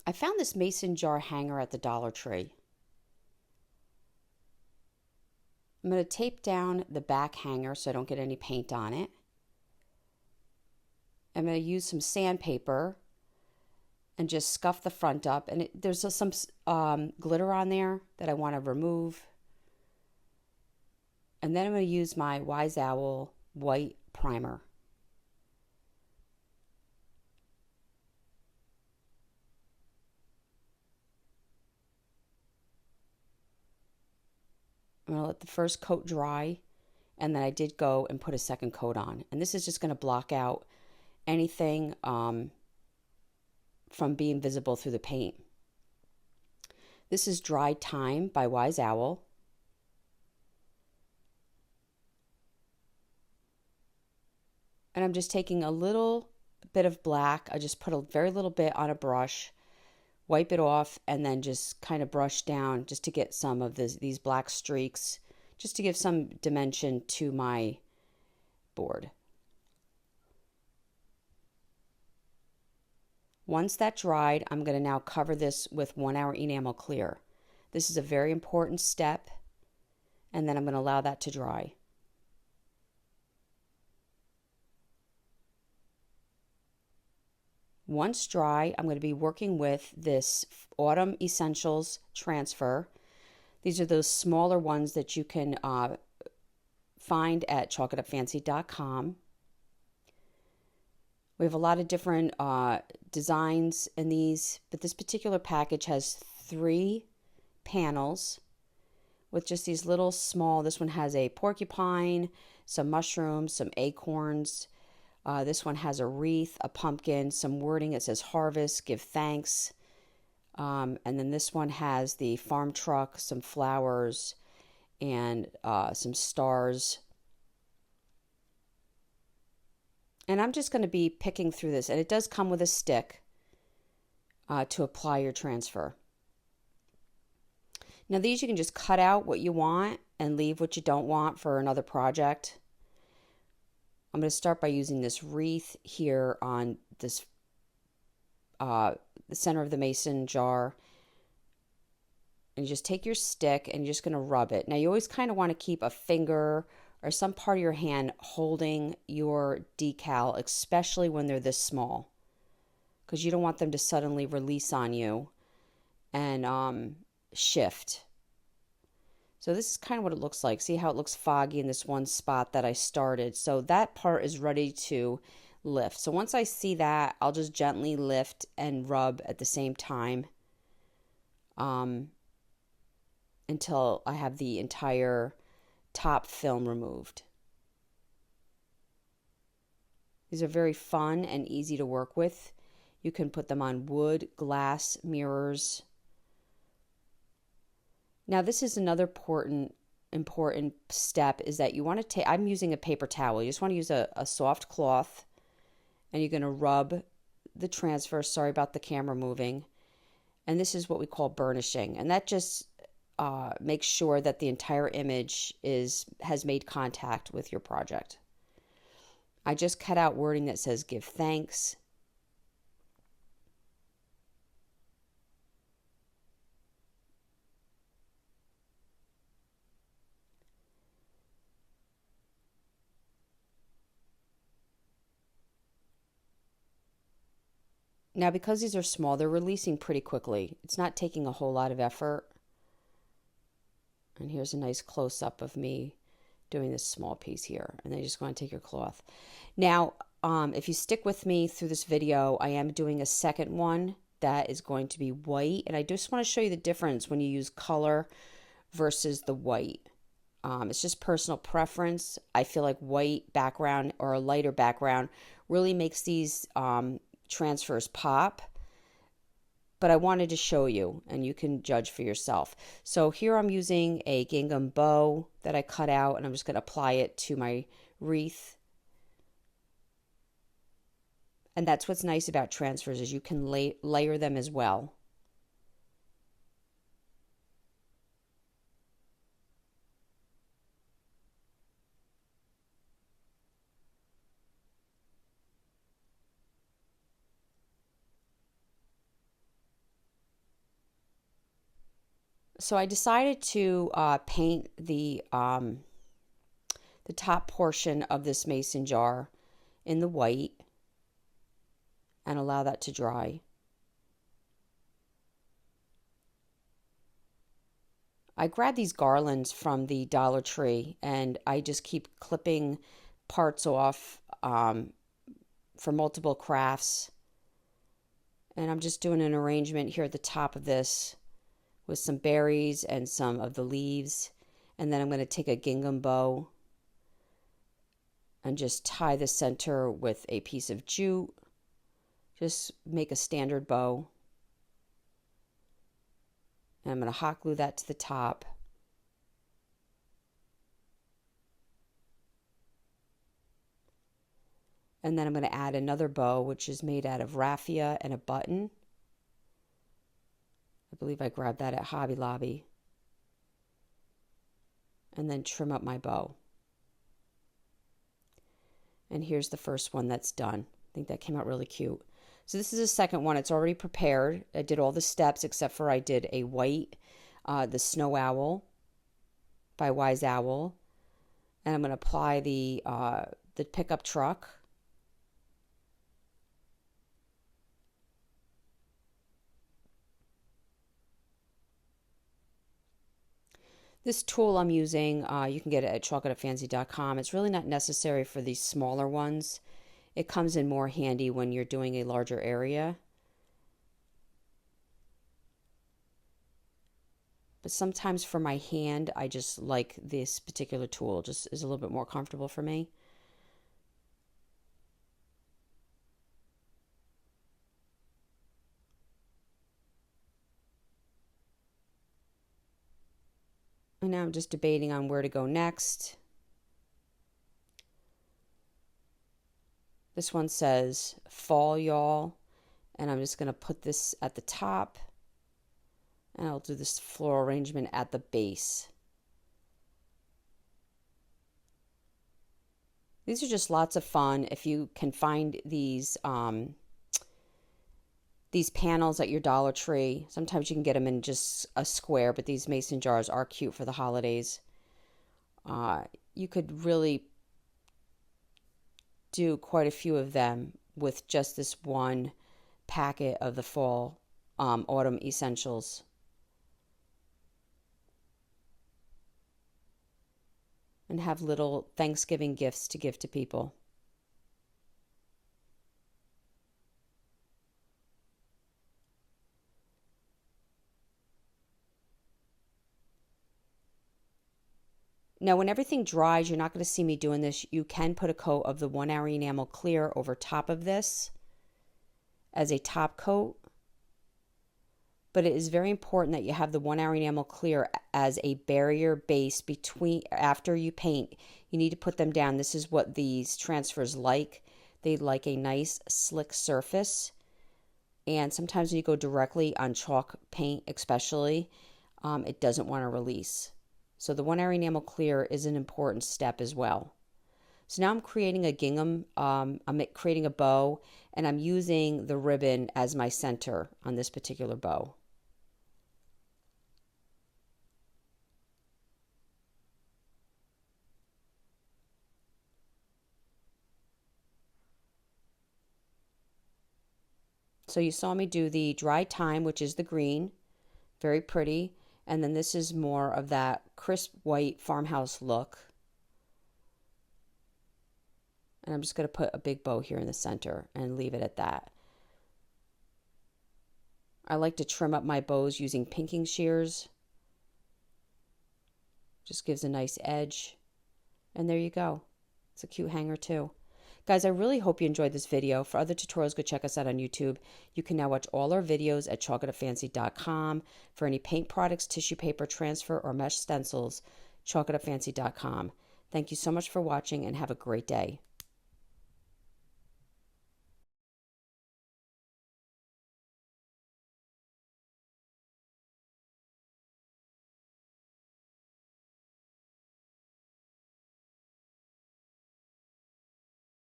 I found this mason jar hanger at the Dollar Tree. I'm going to tape down the back hanger so I don't get any paint on it. I'm going to use some sandpaper and just scuff the front up. And there's some glitter on there that I want to remove. And then I'm going to use my Wise Owl white primer. I'm going to let the first coat dry, and then I did go and put a second coat on. And this is just going to block out anything from being visible through the paint. This is Dry Time by Wise Owl. And I'm just taking a little bit of black. I just put a very little bit on a brush, wipe it off, and then just kind of brush down just to get some of these black streaks, just to give some dimension to my board. Once that dried, I'm going to now cover this with 1 hour enamel clear. This is a very important step, and then I'm going to allow that to dry. Once dry, I'm going to be working with this Autumn Essentials transfer. These are those smaller ones that you can find at chalkitupfancy.com. We have a lot of different designs in these, but this particular package has 3 panels with just these little small, this one has a porcupine, some mushrooms, some acorns. This one has a wreath, a pumpkin, some wording. It says harvest, give thanks. And then this one has the farm truck, some flowers, and some stars. And I'm just going to be picking through this. And it does come with a stick to apply your transfer. Now these you can just cut out what you want and leave what you don't want for another project. I'm going to start by using this wreath here on this the center of the mason jar. And you just take your stick and you're just going to rub it. Now you always kind of want to keep a finger or some part of your hand holding your decal, especially when they're this small, because you don't want them to suddenly release on you and shift. So this is kind of what it looks like. See how it looks foggy in this one spot that I started. So that part is ready to lift. So once I see that, I'll just gently lift and rub at the same time until I have the entire top film removed. These are very fun and easy to work with. You can put them on wood, glass, mirrors. Now this is another important step, is that you want to take, I'm using a paper towel. You just want to use a soft cloth, and you're going to rub the transfer. Sorry about the camera moving. And this is what we call burnishing. And that just makes sure that the entire image has made contact with your project. I just cut out wording that says give thanks. Now, because these are small, they're releasing pretty quickly. It's not taking a whole lot of effort. And here's a nice close-up of me doing this small piece here. And then you just want to take your cloth. Now, if you stick with me through this video, I am doing a second one that is going to be white. And I just want to show you the difference when you use color versus the white. It's just personal preference. I feel like white background or a lighter background really makes these transfers pop, but I wanted to show you and you can judge for yourself. So here I'm using a gingham bow that I cut out, and I'm just going to apply it to my wreath. And that's what's nice about transfers, is you can layer them as well. So I decided to paint the top portion of this mason jar in the white and allow that to dry. I grabbed these garlands from the Dollar Tree and I just keep clipping parts off for multiple crafts. And I'm just doing an arrangement here at the top of this with some berries and some of the leaves. And then I'm going to take a gingham bow and just tie the center with a piece of jute. Just make a standard bow. And I'm going to hot glue that to the top. And then I'm going to add another bow, which is made out of raffia and a button. I believe I grabbed that at Hobby Lobby. And then trim up my bow. And here's the first one that's done. I think that came out really cute. So this is the second one. It's already prepared. I did all the steps except for I did a white, the Snow Owl by Wise Owl. And I'm going to apply the pickup truck. This tool I'm using, you can get it at chalkitofancy.com. It's really not necessary for these smaller ones. It comes in more handy when you're doing a larger area. But sometimes for my hand, I just like this particular tool. Just is a little bit more comfortable for me. And now I'm just debating on where to go next. This one says fall, y'all. And I'm just going to put this at the top. And I'll do this floral arrangement at the base. These are just lots of fun. If you can find these panels at your Dollar Tree, sometimes you can get them in just a square, but these mason jars are cute for the holidays. You could really do quite a few of them with just this one packet of the fall autumn essentials. And have little Thanksgiving gifts to give to people. Now, when everything dries, you're not going to see me doing this. You can put a coat of the 1-hour enamel clear over top of this as a top coat. But it is very important that you have the 1-hour enamel clear as a barrier base between, after you paint. You need to put them down. This is what these transfers like. They like a nice slick surface. And sometimes when you go directly on chalk paint especially, it doesn't want to release. So the 1-hour enamel clear is an important step as well. So now I'm creating a gingham, I'm creating a bow, and I'm using the ribbon as my center on this particular bow. So you saw me do the dry thyme, which is the green, very pretty. And then this is more of that crisp white farmhouse look. And I'm just going to put a big bow here in the center and leave it at that. I like to trim up my bows using pinking shears. Just gives a nice edge. And there you go. It's a cute hanger too. Guys, I really hope you enjoyed this video. For other tutorials, go check us out on YouTube. You can now watch all our videos at chalkitofancy.com. For any paint products, tissue paper transfer, or mesh stencils, chalkitofancy.com. Thank you so much for watching and have a great day.